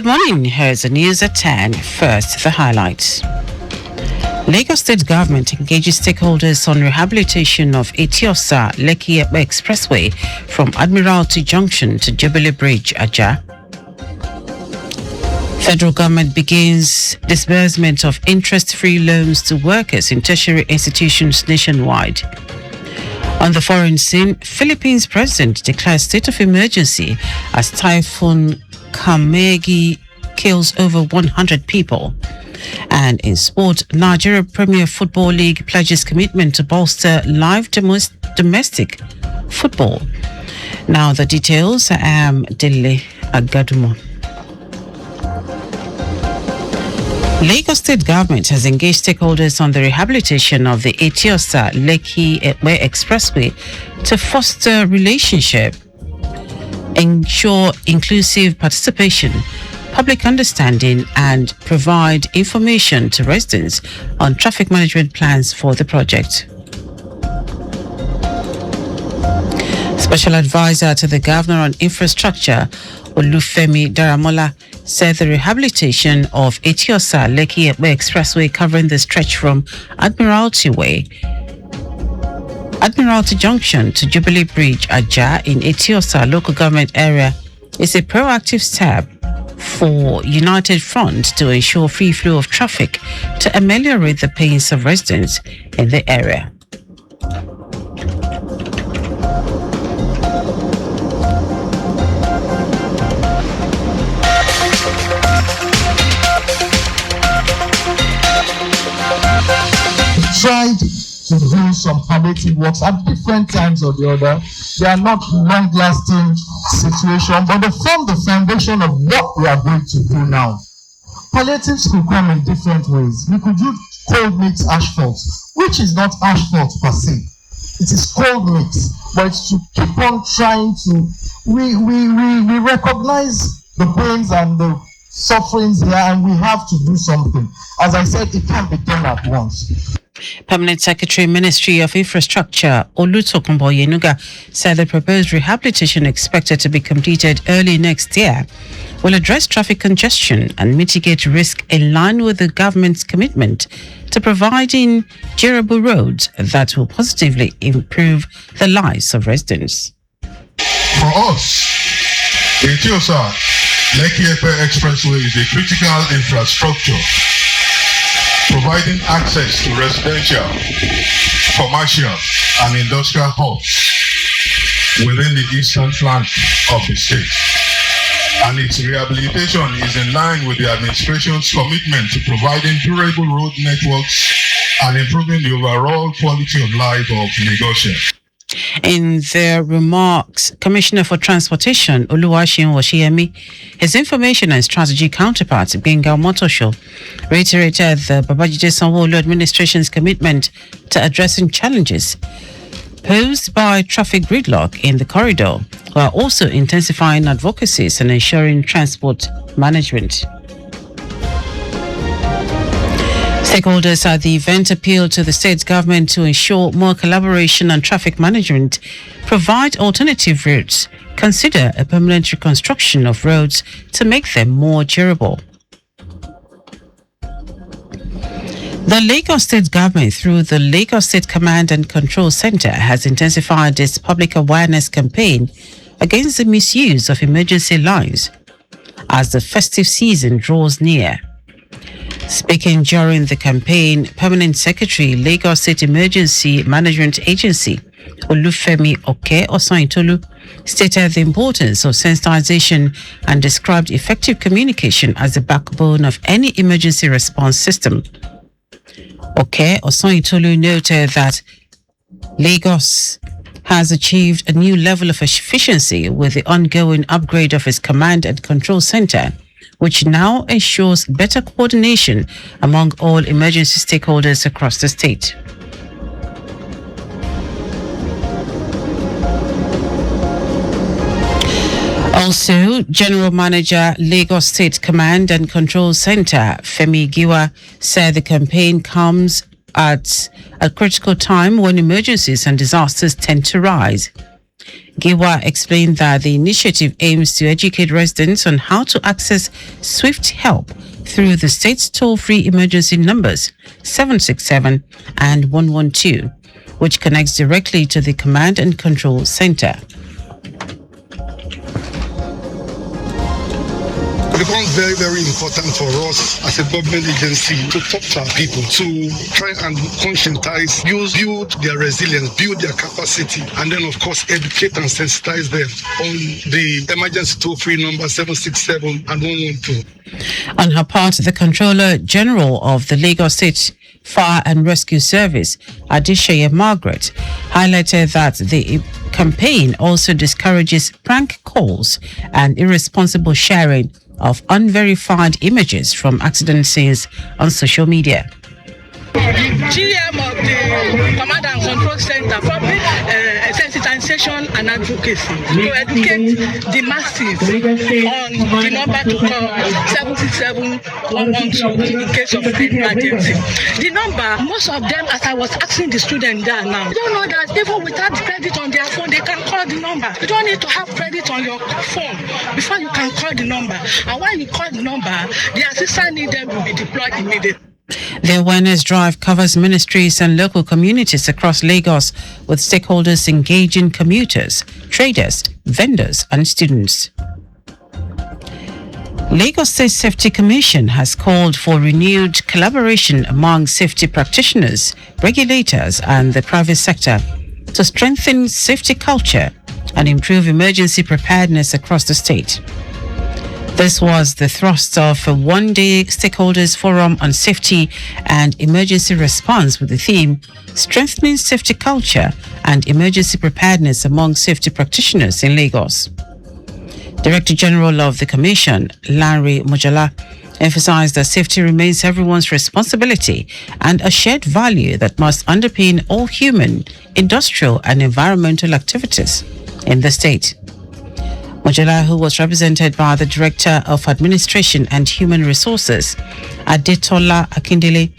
morning. Here's the news at 10. First, the highlights. Lagos State Government engages stakeholders on rehabilitation of Etiosa Lekki Expressway from Admiralty Junction to Jubilee Bridge, Ajah. Federal government begins disbursement of interest-free loans to workers in tertiary institutions nationwide. On the foreign scene, Philippines president declares state of emergency as Typhoon Kamegi kills over 100 people. And in sport, Nigeria Premier Football League pledges commitment to bolster live domestic football. Now the details. I am Dele Agadumo. Lagos State Government has engaged stakeholders on the rehabilitation of the Etiosa Lekki Expressway to foster relationship, ensure inclusive participation, public understanding, and provide information to residents on traffic management plans for the project. Special advisor to the Governor on Infrastructure, Olufemi Daramola, said the rehabilitation of Etiosa Lekki Expressway covering the stretch from Admiralty Junction to Jubilee Bridge, Ajah in Etiosa local government area is a proactive step for United Front to ensure free flow of traffic to ameliorate the pains of residents in the area. Tried to do some palliative works at different times or the other. They are not long-lasting situations, but they form the foundation of what we are going to do now. Palliatives could come in different ways. We could use cold mix asphalt, which is not asphalt per se. It is cold mix, but it's to keep on trying to. We recognize the pains and the sufferings here, and we have to do something. As I said, it can't be done at once. Permanent Secretary, Ministry of Infrastructure, Olutokunbo Yenuga, said the proposed rehabilitation expected to be completed early next year will address traffic congestion and mitigate risk in line with the government's commitment to providing durable roads that will positively improve the lives of residents. For us, the Etiosa Lekki Expressway is a critical infrastructure providing access to residential, commercial, and industrial hubs within the eastern flank of the state. And its rehabilitation is in line with the administration's commitment to providing durable road networks and improving the overall quality of life of Lagosians. In their remarks, Commissioner for Transportation, Oluwaseun Oshiemi, his information and strategy counterpart, Gbenga Omotosho, reiterated the Babajide Sanwo-Olu administration's commitment to addressing challenges posed by traffic gridlock in the corridor, while also intensifying advocacies and ensuring transport management. Stakeholders at the event appealed to the state government to ensure more collaboration on traffic management, provide alternative routes, consider a permanent reconstruction of roads to make them more durable. The Lagos State Government, through the Lagos State Command and Control Center, has intensified its public awareness campaign against the misuse of emergency lines as the festive season draws near. Speaking during the campaign, Permanent Secretary, Lagos State Emergency Management Agency, Olufemi Osanitolu, stated the importance of sensitization and described effective communication as the backbone of any emergency response system. Osanitolu noted that Lagos has achieved a new level of efficiency with the ongoing upgrade of its command and control center, which now ensures better coordination among all emergency stakeholders across the state. Also, General Manager, Lagos State Command and Control Center, Femi Giwa, said the campaign comes at a critical time when emergencies and disasters tend to rise. Giwa explained that the initiative aims to educate residents on how to access swift help through the state's toll-free emergency numbers 767 and 112, which connects directly to the Command and Control Center. It becomes very, very important for us as a government agency to talk to our people, to try and conscientize, build their resilience, build their capacity, and then, of course, educate and sensitize them on the emergency toll-free number 767 and 112. On her part, the Controller General of the Lagos State Fire and Rescue Service, Adishaya Margaret, highlighted that the campaign also discourages prank calls and irresponsible sharing of unverified images from accident scenes on social media. GM of the Command and Control Center for sensitization and advocacy to educate the masses on the number to call 767-112 in case of emergency. The number, most of them, as I was asking the students there now, don't know that even without credit on their phone, they can call the number. You don't need to have credit on your phone before you can call the number. And when you call the number, the assistant needed will be deployed immediately. The awareness drive covers ministries and local communities across Lagos, with stakeholders engaging commuters, traders, vendors, and students. Lagos State Safety Commission has called for renewed collaboration among safety practitioners, regulators, and the private sector to strengthen safety culture and improve emergency preparedness across the state. This was the thrust of a one-day stakeholders forum on safety and emergency response with the theme Strengthening Safety Culture and Emergency Preparedness Among Safety Practitioners in Lagos. Director General of the Commission, Larry Mojala, emphasized that safety remains everyone's responsibility and a shared value that must underpin all human, industrial, and environmental activities in the state. Mojala, who was represented by the Director of Administration and Human Resources, Adetola Akindele,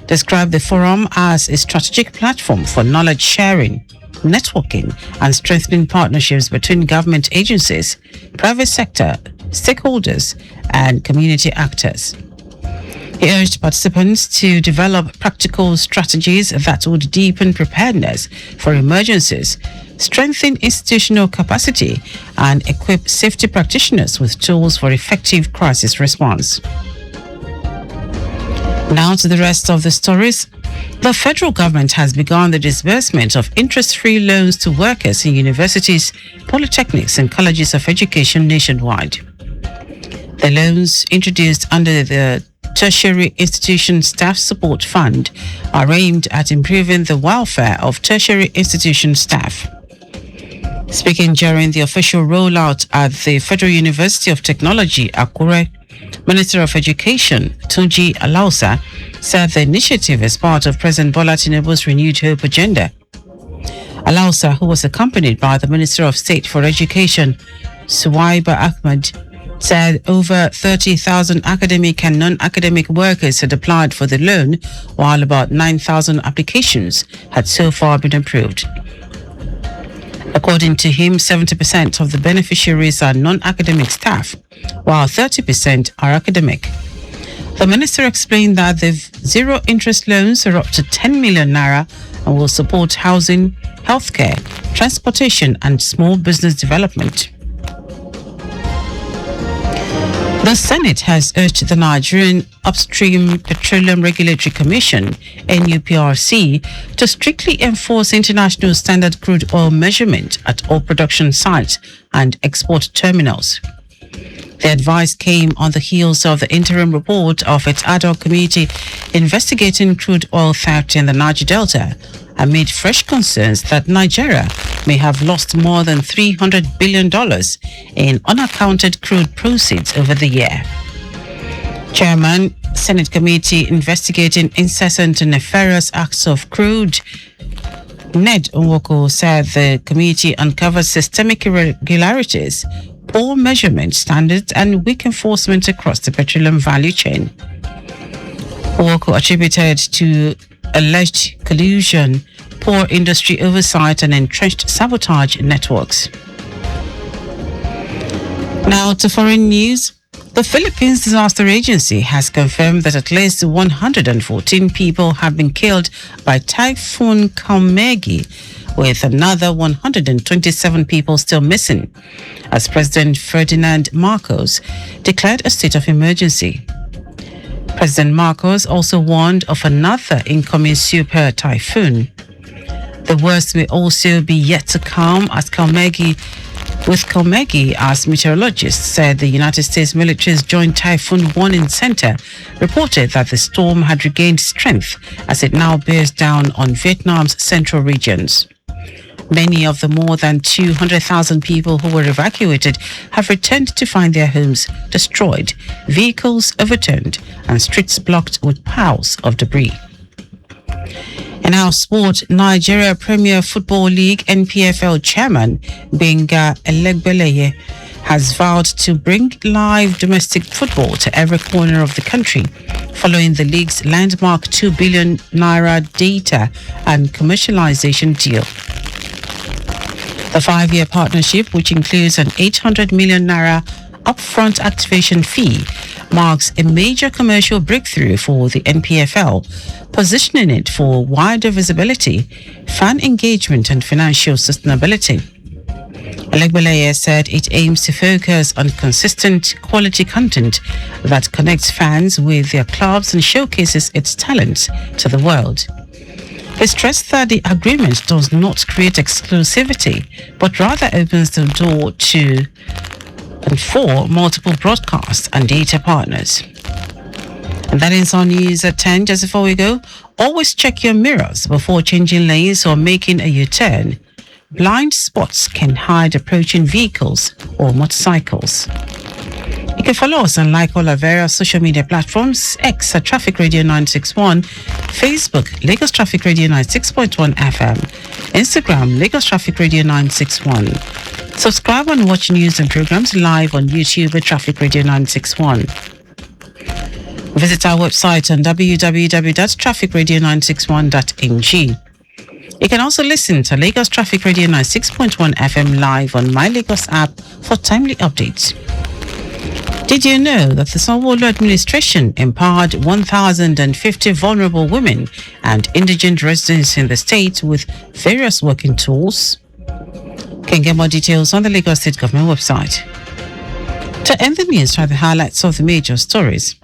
described the forum as a strategic platform for knowledge sharing, networking, and strengthening partnerships between government agencies, private sector, stakeholders, and community actors. He urged participants to develop practical strategies that would deepen preparedness for emergencies, strengthen institutional capacity, and equip safety practitioners with tools for effective crisis response. Now to the rest of the stories. The federal government has begun the disbursement of interest-free loans to workers in universities, polytechnics, and colleges of education nationwide. The loans introduced under the Tertiary Institution Staff Support Fund are aimed at improving the welfare of tertiary institution staff. Speaking during the official rollout at the Federal University of Technology, Akure, Minister of Education, Tunji Alausa, said the initiative is part of President Bola Tinubu's Renewed Hope agenda. Alausa, who was accompanied by the Minister of State for Education, Suwaiba Ahmed, said over 30,000 academic and non-academic workers had applied for the loan, while about 9,000 applications had so far been approved. According to him, 70% of the beneficiaries are non-academic staff, while 30% are academic. The minister explained that the zero-interest loans are up to 10 million naira and will support housing, healthcare, transportation, and small business development. The Senate has urged the Nigerian Upstream Petroleum Regulatory Commission, NUPRC, to strictly enforce international standard crude oil measurement at all production sites and export terminals. The advice came on the heels of the interim report of its ad hoc committee investigating crude oil theft in the Niger Delta, amid fresh concerns that Nigeria may have lost more than $300 billion in unaccounted crude proceeds over the year. Chairman, Senate Committee investigating incessant and nefarious acts of crude, Ned Nwoko, said the committee uncovered systemic irregularities, poor measurement standards, and weak enforcement across the petroleum value chain. Nwoko attributed to alleged collusion, poor industry oversight and entrenched sabotage networks. Now to foreign news. The Philippines Disaster Agency has confirmed that at least 114 people have been killed by Typhoon Kaumegi, with another 127 people still missing, as President Ferdinand Marcos declared a state of emergency. President Marcos also warned of another incoming super typhoon. The worst may also be yet to come as Kaumegi as meteorologists said the United States military's Joint Typhoon Warning Center reported that the storm had regained strength as it now bears down on Vietnam's central regions. Many of the more than 200,000 people who were evacuated have returned to find their homes destroyed, vehicles overturned, and streets blocked with piles of debris. In our sport, Nigeria Premier Football League NPFL chairman Benga Elegbeleye has vowed to bring live domestic football to every corner of the country, following the league's landmark 2 billion naira data and commercialization deal. The 5-year partnership, which includes an 800 million naira upfront activation fee, marks a major commercial breakthrough for the NPFL, positioning it for wider visibility, fan engagement, and financial sustainability. Elegbeleye said it aims to focus on consistent quality content that connects fans with their clubs and showcases its talents to the world. He stressed that the agreement does not create exclusivity, but rather opens the door to and for multiple broadcast and data partners. And that is our news at 10. Just before we go, always check your mirrors before changing lanes or making a U-turn. Blind spots can hide approaching vehicles or motorcycles. You can follow us and like all our various social media platforms: X at Traffic Radio 961, Facebook Lagos Traffic Radio 96.1 FM, Instagram Lagos Traffic Radio 961. Subscribe and watch news and programs live on YouTube at Traffic Radio 961. Visit our website on www.trafficradio961.ng. You can also listen to Lagos Traffic Radio 96.1 FM live on My Lagos app for timely updates. Did you know that the Sanwo-Olu administration empowered 1,050 vulnerable women and indigent residents in the state with various working tools? You can get more details on the Lagos State Government website. To end the news, try the highlights of the major stories.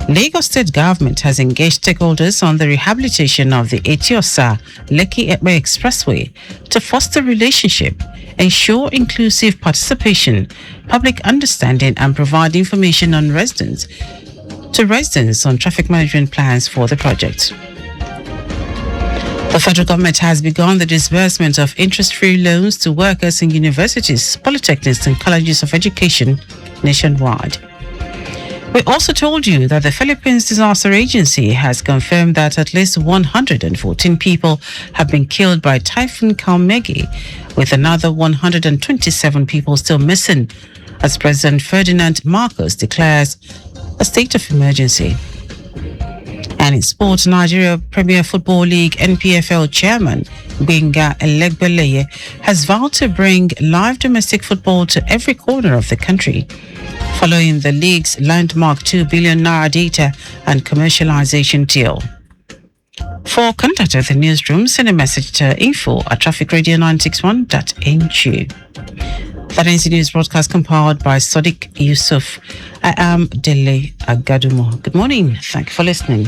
Lagos State Government has engaged stakeholders on the rehabilitation of the Etiosa-Lekki-Epe Expressway to foster relationship, ensure inclusive participation, public understanding, and provide information on residents on traffic management plans for the project. The federal government has begun the disbursement of interest-free loans to workers in universities, polytechnics, and colleges of education nationwide. We also told you that the Philippines Disaster Agency has confirmed that at least 114 people have been killed by Typhoon Kaumegi, with another 127 people still missing, as President Ferdinand Marcos declares a state of emergency. And in sports, Nigeria Premier Football League NPFL chairman Benga Elegbeleye has vowed to bring live domestic football to every corner of the country, following the league's landmark 2 billion naira data and commercialization deal. For contact with the newsroom, send a message to info@trafficradio961.ng. That ends the news broadcast compiled by Sadiq Yusuf. I am Dele Agadumo. Good morning. Thank you for listening.